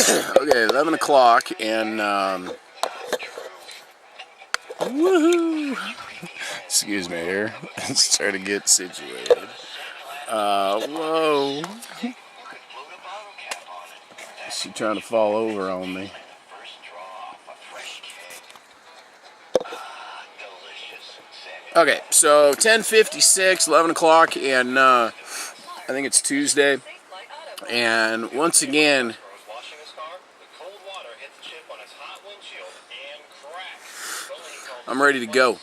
Okay, 11 o'clock, and woohoo! Excuse me here. Let's try to get situated. Whoa. She trying to fall over on me. Okay, so 10:56, 11 o'clock, and I think it's Tuesday. And once again, I'm ready to go.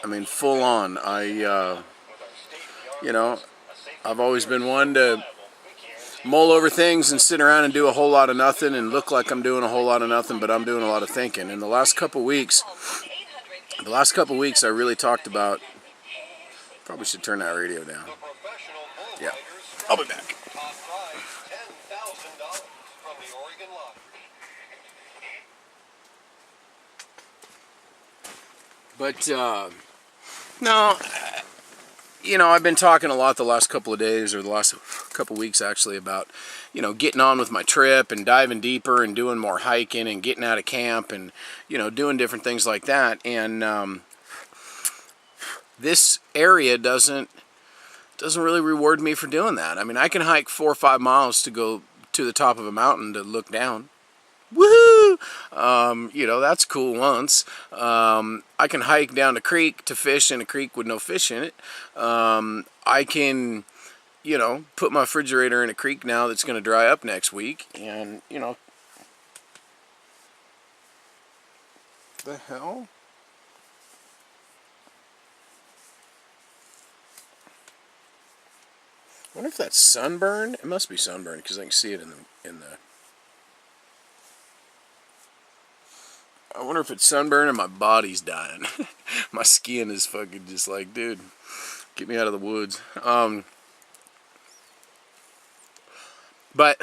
I mean, full on. I've always been one to mull over things and sit around and do a whole lot of nothing and look like I'm doing a whole lot of nothing, but I'm doing a lot of thinking. In the last couple weeks, I really talked about. Probably should turn that radio down. Yeah, I'll be back. But no, I've been talking a lot the last couple of days, or the last couple of weeks actually, about getting on with my trip and diving deeper and doing more hiking and getting out of camp and doing different things like that. And this area doesn't really reward me for doing that. I mean, I can hike 4 or 5 miles to go to the top of a mountain to look down. Woohoo! That's cool once. I can hike down a creek to fish in a creek with no fish in it. I can, put my refrigerator in a creek now that's going to dry up next week. And, the hell? I wonder if that's sunburn. It must be sunburn because I can see it in the. I wonder if it's sunburn and my body's dying. My skin is fucking just like, dude, get me out of the woods. But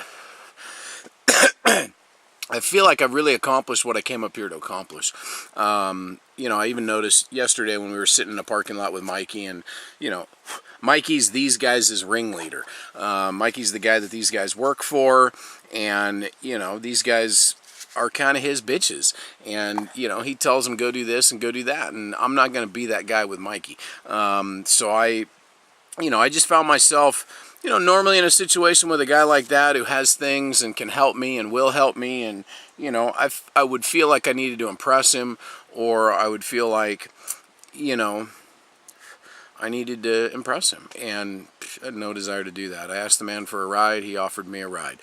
I feel like I've really accomplished what I came up here to accomplish. I even noticed yesterday when we were sitting in a parking lot with Mikey, and Mikey's these guys' ringleader. Mikey's the guy that these guys work for, and these guys are kind of his bitches, and he tells them go do this and go do that, and I'm not going to be that guy with Mikey. So I just found myself normally in a situation with a guy like that who has things and can help me and will help me, and I would feel like I needed to impress him, or I would feel like I needed to impress him, and I had no desire to do that. I asked the man for a ride. He offered me a ride.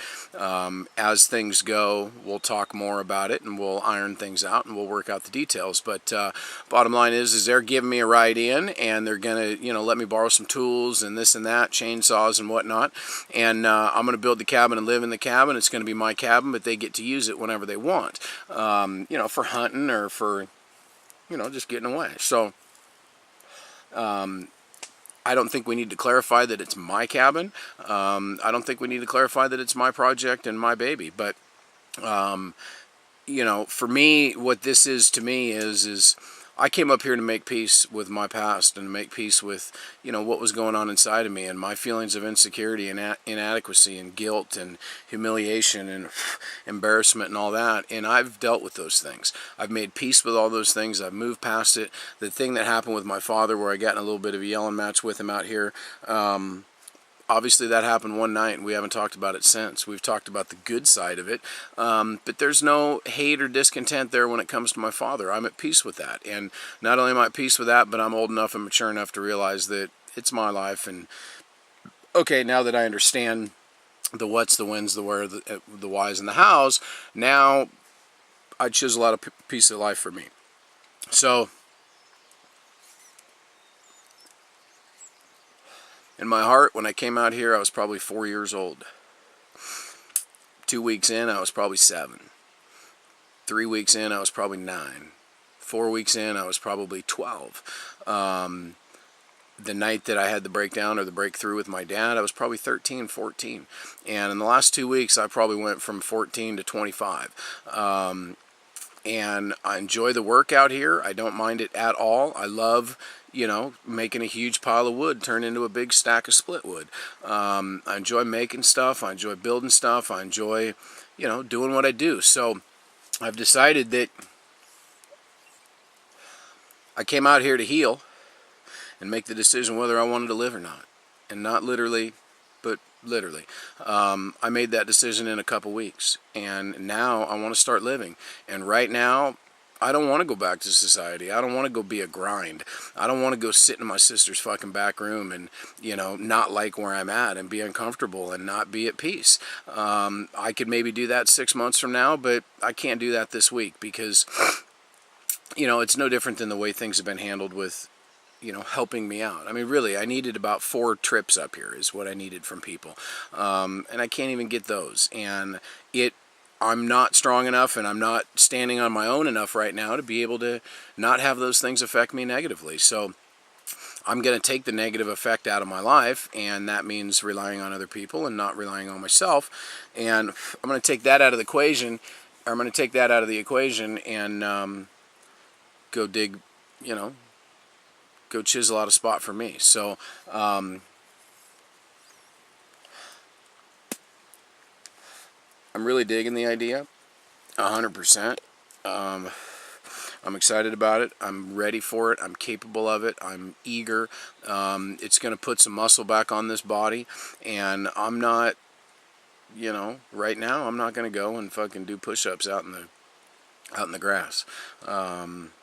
As things go, we'll talk more about it, and we'll iron things out, and we'll work out the details. But bottom line is they're giving me a ride in, and they're going to, let me borrow some tools and this and that, chainsaws and whatnot. And I'm going to build the cabin and live in the cabin. It's going to be my cabin, but they get to use it whenever they want, for hunting or for, just getting away. So I don't think we need to clarify that it's my cabin. I don't think we need to clarify that it's my project and my baby. But, for me, what this is to me is I came up here to make peace with my past and make peace with, what was going on inside of me and my feelings of insecurity and inadequacy and guilt and humiliation and embarrassment and all that. And I've dealt with those things. I've made peace with all those things. I've moved past it. The thing that happened with my father, where I got in a little bit of a yelling match with him out here, obviously that happened one night, and we haven't talked about it since. We've talked about the good side of it, but there's no hate or discontent there when it comes to my father. I'm at peace with that, and not only am I at peace with that, but I'm old enough and mature enough to realize that it's my life, and okay, now that I understand the what's, the whens, the where, the whys, and the hows, now I chisel out a piece of life for me. So in my heart, when I came out here, I was probably 4 years old. 2 weeks in, I was probably 7. 3 weeks in, I was probably 9. 4 weeks in, I was probably 12. The night that I had the breakdown or the breakthrough with my dad, I was probably 13, 14. And in the last 2 weeks, I probably went from 14 to 25. And I enjoy the work out here. I don't mind it at all. I love, making a huge pile of wood turn into a big stack of split wood. I enjoy making stuff. I enjoy building stuff. I enjoy, doing what I do. So I've decided that I came out here to heal and make the decision whether I wanted to live or not. And not literally, but literally. I made that decision in a couple weeks. And now I want to start living. And right now, I don't want to go back to society. I don't want to go be a grind. I don't want to go sit in my sister's fucking back room and, not like where I'm at and be uncomfortable and not be at peace. I could maybe do that 6 months from now, but I can't do that this week because, it's no different than the way things have been handled with, helping me out. I mean, really, I needed about 4 trips up here is what I needed from people. And I can't even get those. And I'm not strong enough and I'm not standing on my own enough right now to be able to not have those things affect me negatively. So I'm going to take the negative effect out of my life, and that means relying on other people and not relying on myself. And I'm going to take that out of the equation. I'm going to take that out of the equation and go dig, go chisel out a spot for me. So I'm really digging the idea, 100%. I'm excited about it. I'm ready for it. I'm capable of it. I'm eager. It's going to put some muscle back on this body, and I'm not, right now I'm not going to go and fucking do push-ups out in the grass.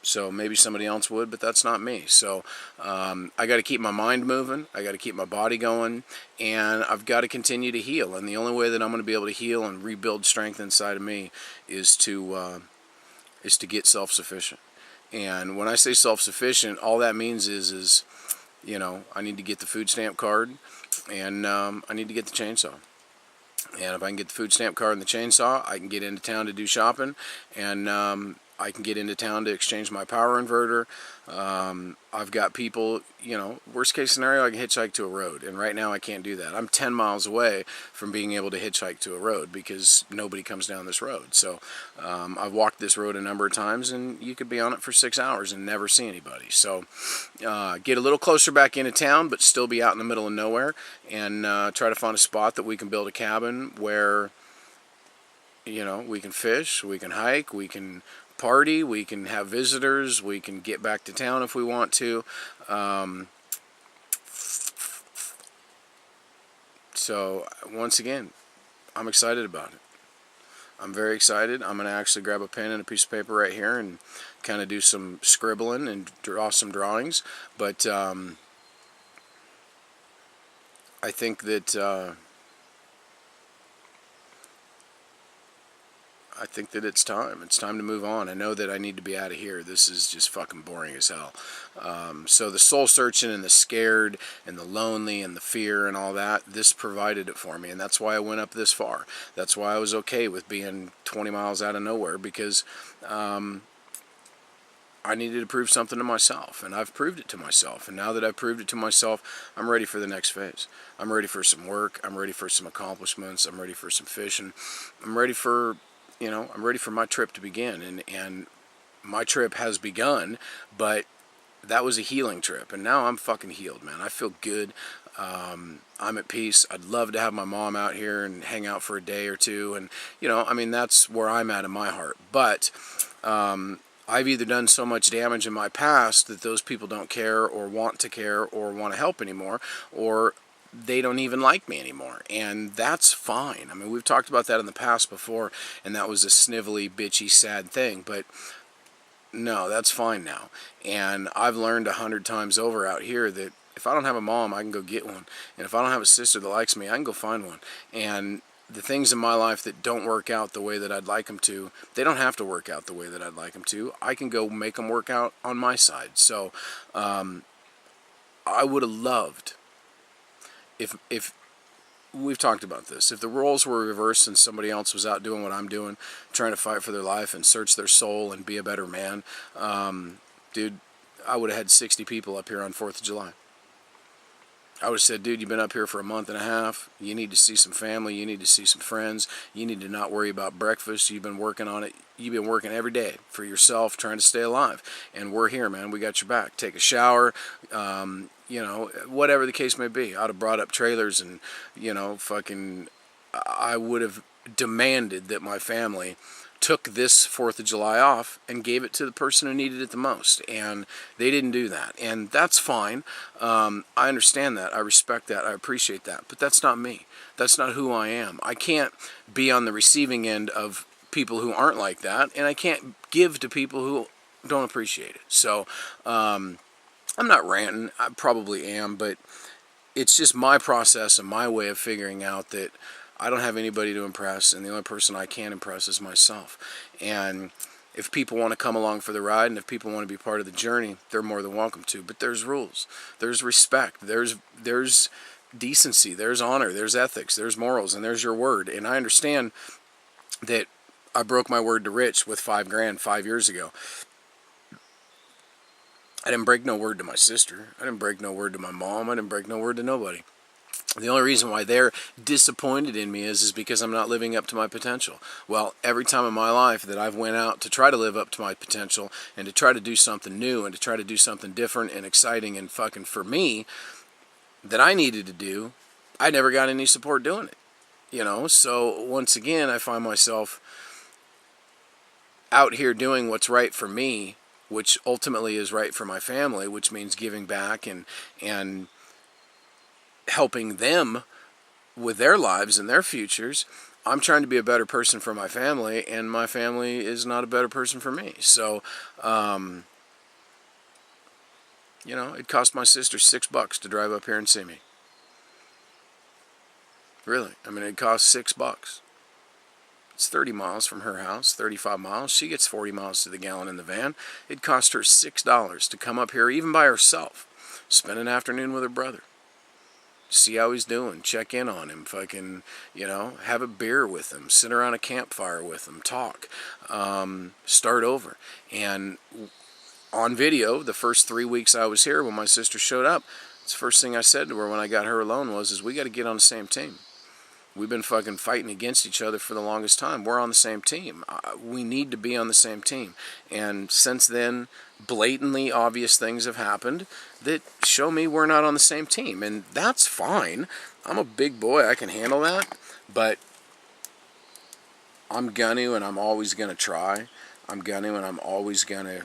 So maybe somebody else would, but that's not me. So I got to keep my mind moving. I got to keep my body going, and I've got to continue to heal. And the only way that I'm going to be able to heal and rebuild strength inside of me is to get self-sufficient. And when I say self-sufficient, all that means is I need to get the food stamp card, and I need to get the chainsaw. And if I can get the food stamp card and the chainsaw, I can get into town to do shopping, and I can get into town to exchange my power inverter. I've got people, worst case scenario, I can hitchhike to a road, and right now I can't do that. I'm 10 miles away from being able to hitchhike to a road because nobody comes down this road. So I've walked this road a number of times, and you could be on it for 6 hours and never see anybody. So get a little closer back into town, but still be out in the middle of nowhere, and try to find a spot that we can build a cabin where, we can fish, we can hike, we can party, we can have visitors, we can get back to town if we want to. So once again, I'm excited about it. I'm very excited. I'm going to actually grab a pen and a piece of paper right here and kind of do some scribbling and draw some drawings. But I think that it's time. It's time to move on. I know that I need to be out of here. This is just fucking boring as hell. So the soul searching and the scared and the lonely and the fear and all that, this provided it for me. And that's why I went up this far. That's why I was okay with being 20 miles out of nowhere, because I needed to prove something to myself. And I've proved it to myself. And now that I've proved it to myself, I'm ready for the next phase. I'm ready for some work. I'm ready for some accomplishments. I'm ready for some fishing. I'm ready for my trip to begin, and my trip has begun, but that was a healing trip, and now I'm fucking healed, man. I feel good. I'm at peace. I'd love to have my mom out here and hang out for a day or two, and, that's where I'm at in my heart, but I've either done so much damage in my past that those people don't care or want to help anymore, or they don't even like me anymore, and that's fine. I mean, we've talked about that in the past before, and that was a snivelly, bitchy, sad thing, but no, that's fine now. And I've learned 100 times over out here that if I don't have a mom, I can go get one, and if I don't have a sister that likes me, I can go find one. And the things in my life that don't work out the way that I'd like them to, they don't have to work out the way that I'd like them to. I can go make them work out on my side. So I would have loved, if we've talked about this, if the roles were reversed and somebody else was out doing what I'm doing, trying to fight for their life and search their soul and be a better man, dude, I would have had 60 people up here on 4th of July. I would have said, dude, you've been up here for a month and a half. You need to see some family. You need to see some friends. You need to not worry about breakfast. You've been working on it. You've been working every day for yourself, trying to stay alive. And we're here, man. We got your back. Take a shower. You know, whatever the case may be. I'd have brought up trailers and, you know, fucking, I would have demanded that my family took this 4th of July off and gave it to the person who needed it the most, and they didn't do that, and that's fine. I understand that, I respect that, I appreciate that, but that's not me. That's not who I am. I can't be on the receiving end of people who aren't like that, and I can't give to people who don't appreciate it. So I'm not ranting, I probably am, but it's just my process and my way of figuring out that I don't have anybody to impress, and the only person I can impress is myself. And if people want to come along for the ride, and if people want to be part of the journey, they're more than welcome to. But there's rules, there's respect, there's decency, there's honor, there's ethics, there's morals, and there's your word. And I understand that I broke my word to Rich with $5 grand 5 years ago. I didn't break no word to my sister. I didn't break no word to my mom. I didn't break no word to nobody. The only reason why they're disappointed in me is because I'm not living up to my potential. Well, every time in my life that I've went out to try to live up to my potential and to try to do something new and to try to do something different and exciting and fucking for me that I needed to do, I never got any support doing it. You know, so once again, I find myself out here doing what's right for me, which ultimately is right for my family, which means giving back and helping them with their lives and their futures. I'm trying to be a better person for my family, and my family is not a better person for me. So, you know, it cost my sister $6 to drive up here and see me. Really, I mean, it cost $6. It's 30 miles from her house, 35 miles. She gets 40 miles to the gallon in the van. It cost her $6 to come up here, even by herself, spend an afternoon with her brother. See how he's doing, check in on him, fucking, you know, have a beer with him, sit around a campfire with him, talk, start over. And on video, the first 3 weeks I was here, when my sister showed up, the first thing I said to her when I got her alone was, we got to get on the same team. We've been fucking fighting against each other for the longest time. We're on the same team. We need to be on the same team. And since then, blatantly obvious things have happened that show me we're not on the same team. And that's fine. I'm a big boy. I can handle that. But I'm gonna, and I'm always going to try. I'm gonna, and I'm always going to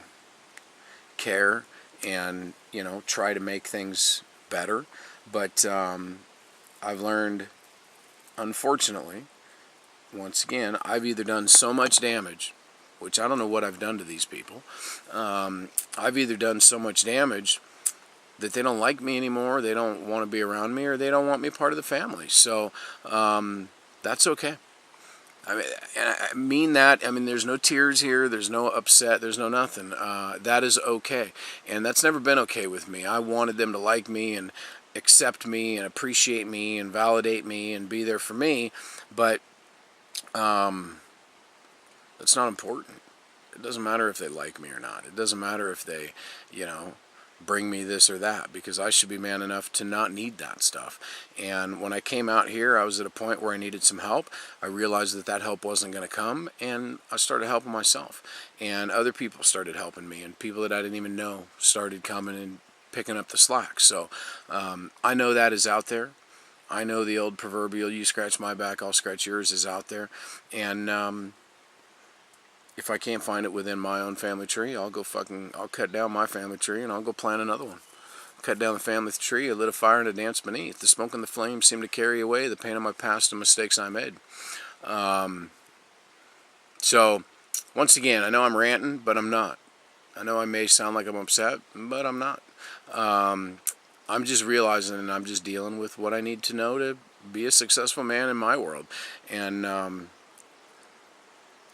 care and, you know, try to make things better. But I've learned, unfortunately, once again, I've either done so much damage, which I don't know what I've done to these people. I've either done so much damage that they don't like me anymore, they don't want to be around me, or they don't want me part of the family. So that's okay. I mean that. I mean, there's no tears here, there's no upset, there's no nothing. That is okay. And that's never been okay with me. I wanted them to like me and accept me and appreciate me and validate me and be there for me, but that's not important. It doesn't matter if they like me or not. It doesn't matter if they, you know, bring me this or that, because I should be man enough to not need that stuff. And when I came out here, I was at a point where I needed some help. I realized that that help wasn't going to come, and I started helping myself. And other people started helping me, and people that I didn't even know started coming and picking up the slack. So I know that is out there. I know the old proverbial, you scratch my back, I'll scratch yours, is out there. And if I can't find it within my own family tree, I'll cut down my family tree and I'll go plant another one. Cut down the family tree, I lit a fire and a dance beneath. The smoke and the flames seem to carry away the pain of my past and mistakes I made. So, once again, I know I'm ranting, but I'm not. I know I may sound like I'm upset, but I'm not. I'm just realizing, and I'm just dealing with what I need to know to be a successful man in my world. And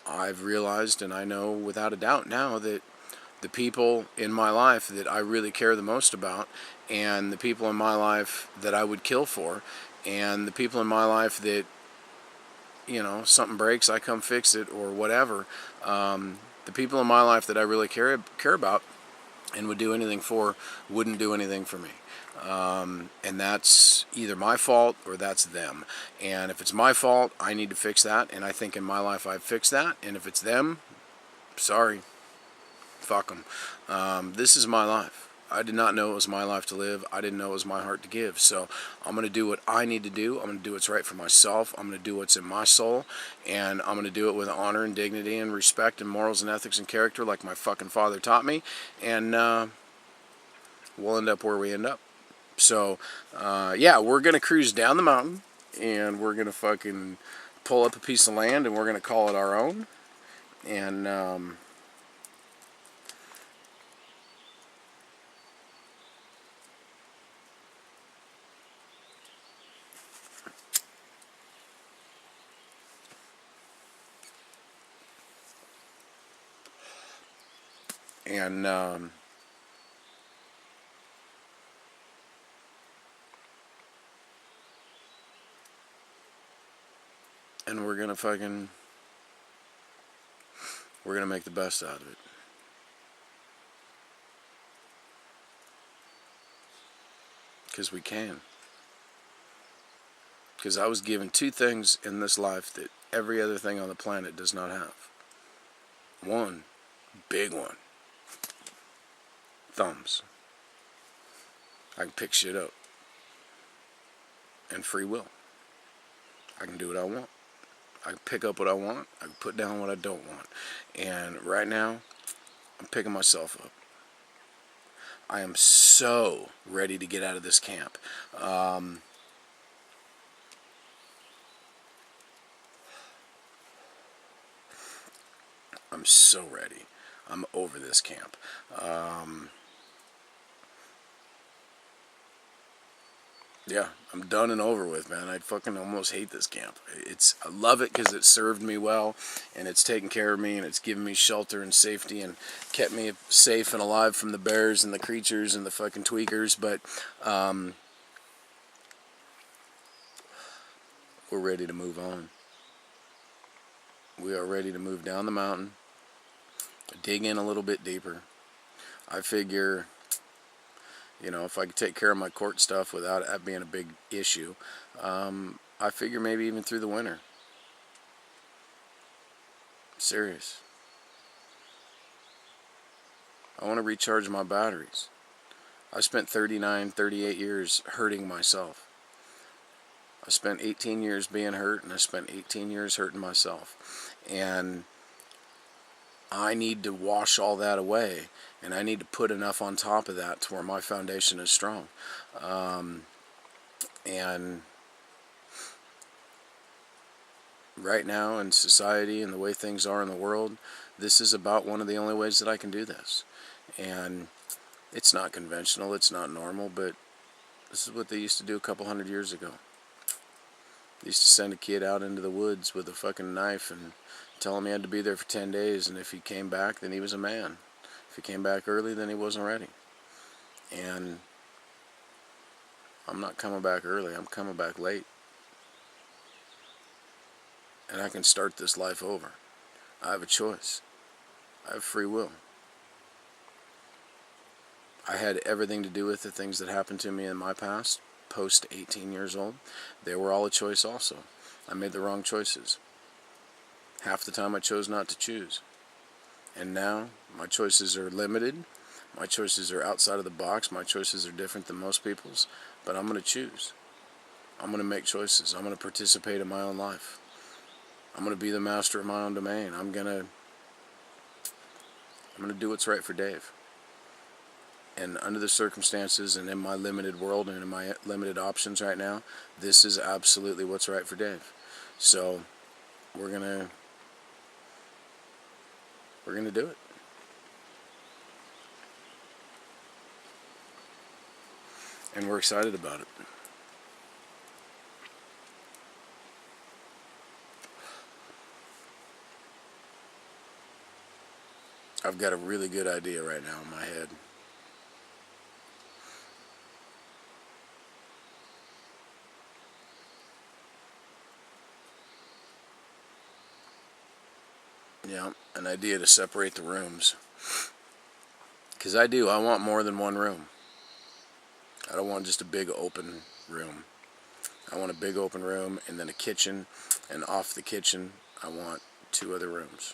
I've realized, and I know without a doubt now, that the people in my life that I really care the most about, and the people in my life that I would kill for, and the people in my life that, you know, something breaks, I come fix it, or whatever, the people in my life that I really care about and would do anything for, wouldn't do anything for me. And that's either my fault or that's them. And if it's my fault, I need to fix that. And I think in my life I've fixed that. And if it's them, sorry, fuck them. This is my life. I did not know it was my life to live. I didn't know it was my heart to give. So I'm going to do what I need to do. I'm going to do what's right for myself. I'm going to do what's in my soul. And I'm going to do it with honor and dignity and respect and morals and ethics and character like my fucking father taught me. And we'll end up where we end up. So, yeah, we're going to cruise down the mountain. And we're going to fucking pull up a piece of land. And we're going to call it our own. And and we're gonna make the best out of it. Because we can. Because I was given two things in this life that every other thing on the planet does not have. One, big one. Thumbs. I can pick shit up. And free will. I can do what I want. I can pick up what I want. I can put down what I don't want. And right now, I'm picking myself up. I am so ready to get out of this camp. I'm so ready. I'm over this camp. Yeah, I'm done and over with, man. I fucking almost hate this camp. I love it because it served me well, and it's taken care of me, and it's given me shelter and safety, and kept me safe and alive from the bears and the creatures and the fucking tweakers. But we're ready to move on. We are ready to move down the mountain, dig in a little bit deeper. I figure, you know, if I could take care of my court stuff without that being a big issue, I figure maybe even through the winter. Serious. I want to recharge my batteries. I spent 39, 38 years hurting myself. I spent 18 years being hurt, and I spent 18 years hurting myself. And I need to wash all that away, and I need to put enough on top of that to where my foundation is strong. And right now in society and the way things are in the world, this is about one of the only ways that I can do this. And it's not conventional, it's not normal, but this is what they used to do a couple hundred years ago. They used to send a kid out into the woods with a fucking knife and tell him he had to be there for 10 days, and if he came back, then he was a man. If he came back early, then he wasn't ready. And I'm not coming back early, I'm coming back late. And I can start this life over. I have a choice. I have free will. I had everything to do with the things that happened to me in my past, post 18 years old. They were all a choice also. I made the wrong choices. Half the time I chose not to choose. And now my choices are limited. My choices are outside of the box. My choices are different than most people's. But I'm going to choose. I'm going to make choices. I'm going to participate in my own life. I'm going to be the master of my own domain. I'm going to do what's right for Dave. And under the circumstances and in my limited world and in my limited options right now, this is absolutely what's right for Dave. So we're gonna do it. And we're excited about it. I've got a really good idea right now in my head. Yeah, an idea to separate the rooms. Because I want more than one room. I don't want just a big open room. I want a big open room and then a kitchen, and off the kitchen I want 2 other rooms.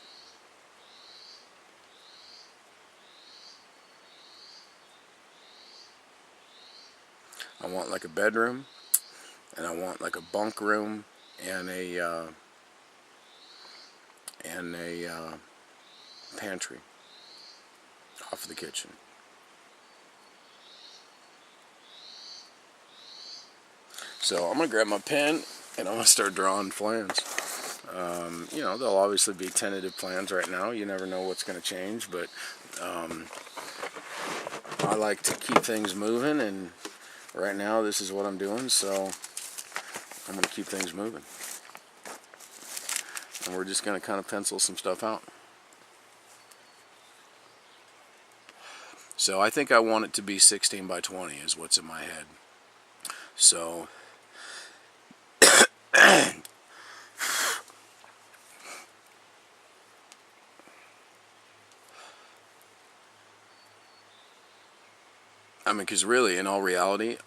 I want like a bedroom, and I want like a bunk room and a pantry off the kitchen. So I'm gonna grab my pen and I'm gonna start drawing plans. You know, there'll obviously be tentative plans right now. You never know what's gonna change, but I like to keep things moving, and right now this is what I'm doing, so I'm gonna keep things moving. And we're just gonna kind of pencil some stuff out. So I think I want it to be 16 by 20 is what's in my head. So I mean, because really, in all reality,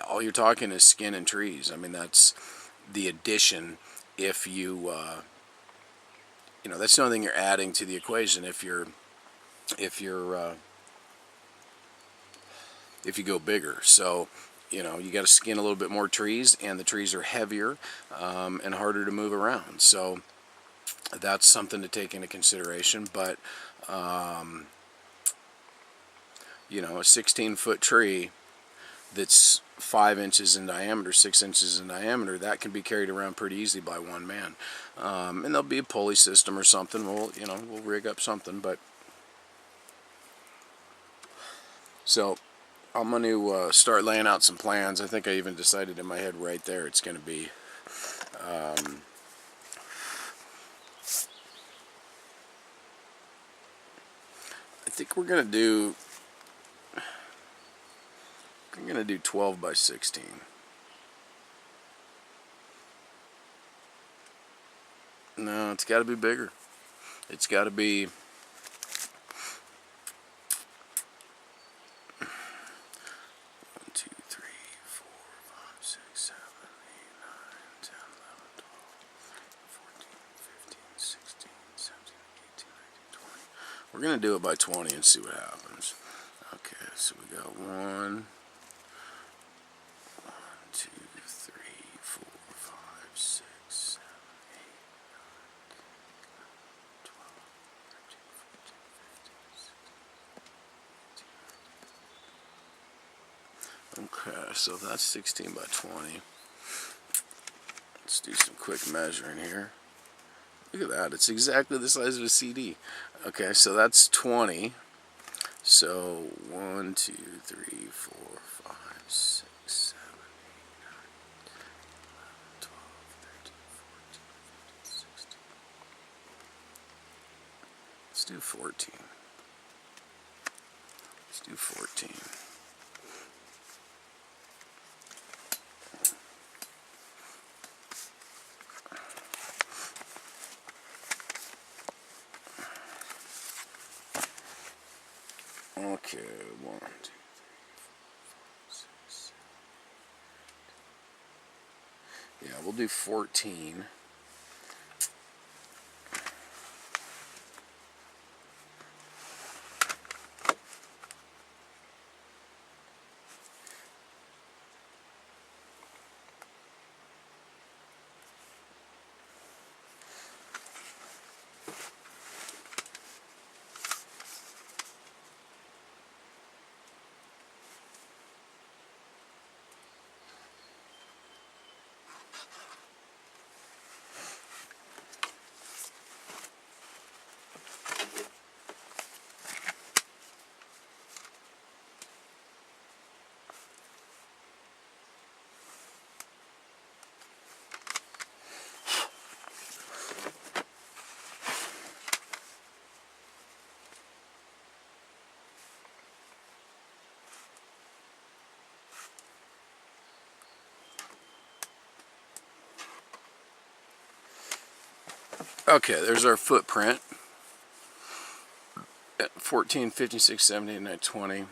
all you're talking is skin and trees. I mean, that's the addition. If you, you know, that's the only thing you're adding to the equation. If you go bigger, so you know, you got to skin a little bit more trees, and the trees are heavier and harder to move around. So that's something to take into consideration. But you know, a 16-foot tree that's 5 inches in diameter, 6 inches in diameter, that can be carried around pretty easily by one man. And there'll be a pulley system or something. We'll rig up something. But so I'm going to start laying out some plans. I think I even decided in my head right there it's going to be I think we're going to do 12 by 16. No, it's got to be bigger. It's got to be 20. We're going to do it by 20 and see what happens. Okay, so we got 1, 2, 3, 4, 5, 6, 7, 8, 9, 10, 11, 12, 13, 14, 15, 16, 17, 18, 19, 20. Okay, so that's 16 by 20. Let's do some quick measuring here. Look at that, it's exactly the size of a CD. Okay, so that's 20. So 1, 2, 3, 4, 5, 6, 7, 8, 9, 12, 13, 14, 15, 16. Let's do 14. Let's do 14. Okay, 1, 2, 3, 4, 5, 6, 7. Yeah, we'll do 14. Okay, there's our footprint. 14, 15, 16, 17, 18, 19, 20.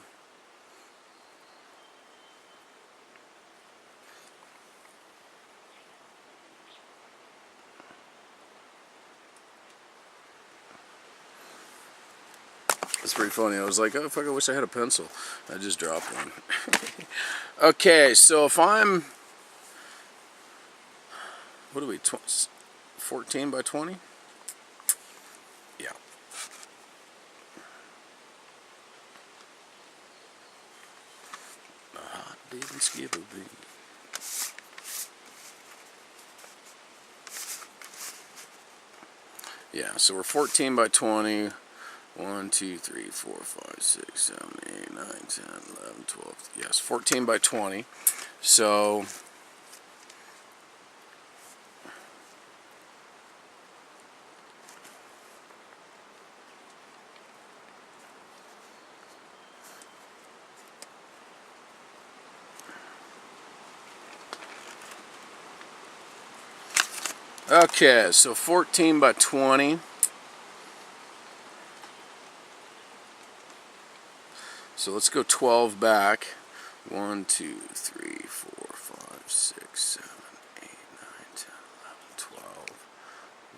pretty funny. I was like, oh fuck, I wish I had a pencil. I just dropped one. Okay, so if I'm, what are we, 14 by 20? Yeah. Baby skibble bee. Yeah, so we're 14 by 20. 1, 2, 3, 4, 5, 6, 7, 8, 9, 10, 11, 12. Yes, 14 by 20. So okay, so 14 by 20. So let's go 12 back. 1, 2, 3, 4, 5, 6, 7, 8, 9, 10, 11, 12.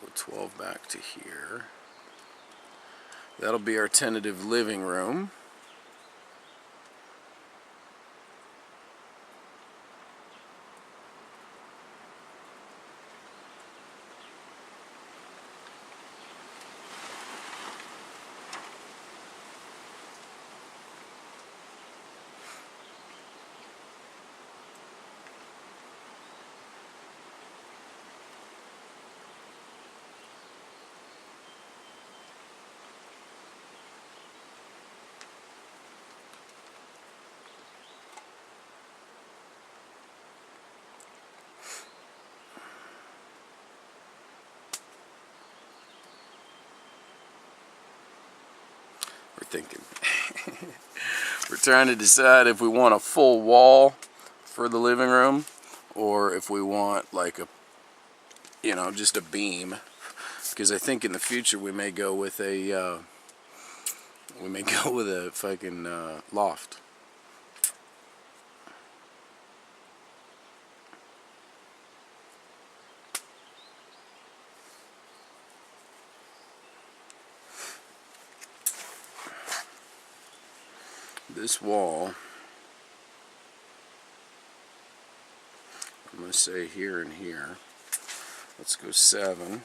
Go 12 back to here. That'll be our tentative living room. We're thinking. We're trying to decide if we want a full wall for the living room or if we want like a, you know, just a beam. Because I think in the future we may go with a fucking loft. This wall, I'm going to say here and here. Let's go 7.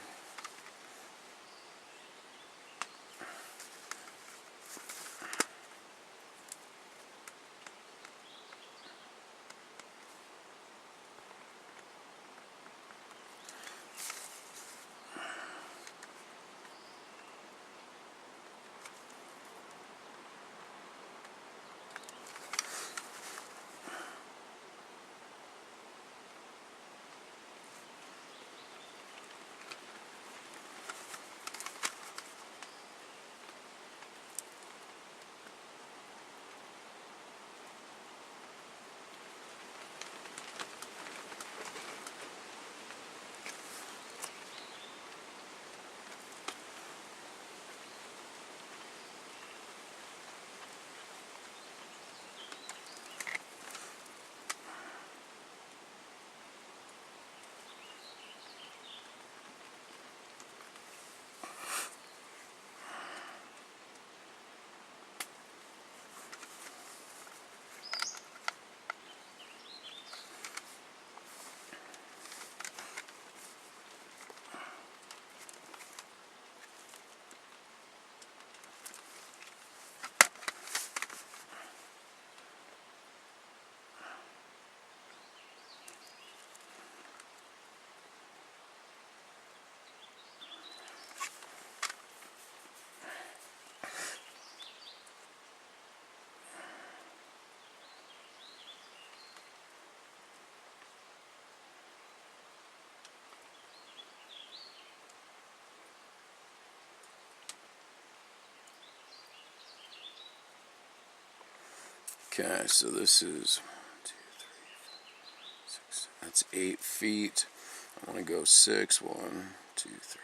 Okay, so this is 1, 2, 3, 4, 6. That's 8 feet. I want to go 6. 1, 2, 3.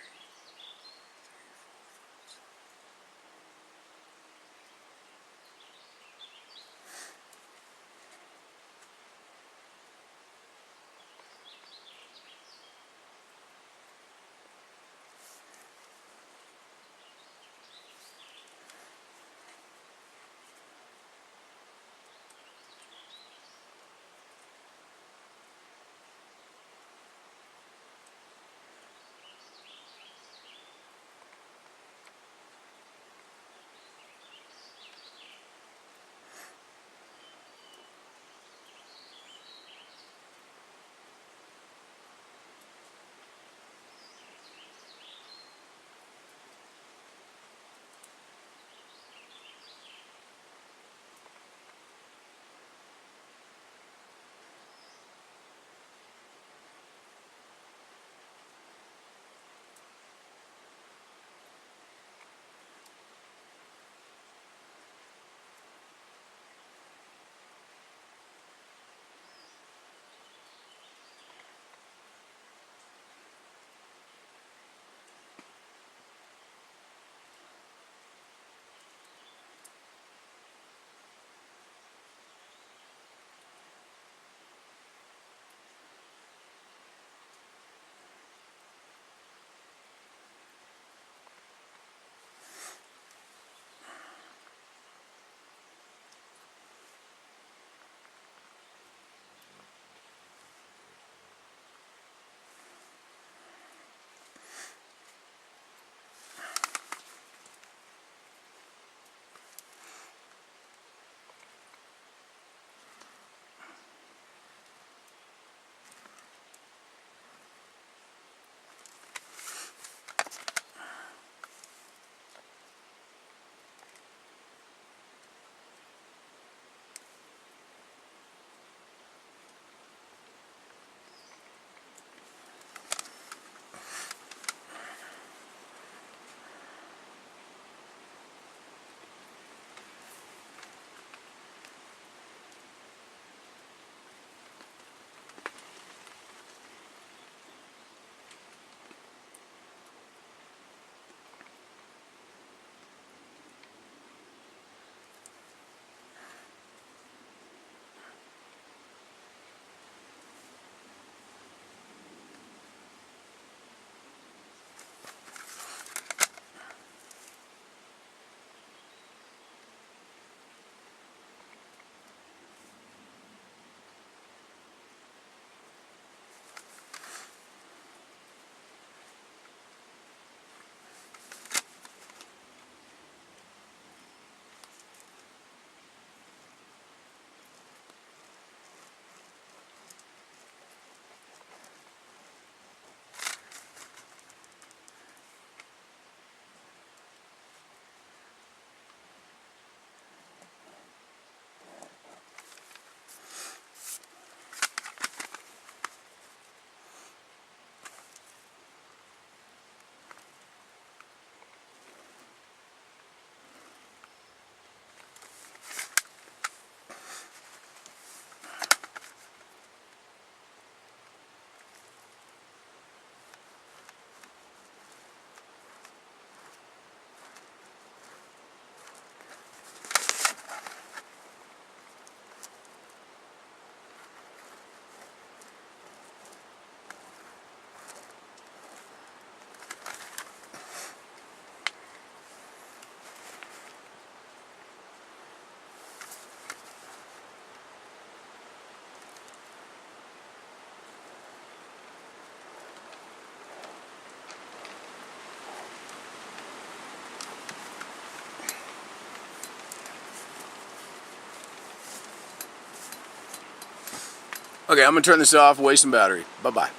Okay, I'm going to turn this off, waste some battery. Bye-bye.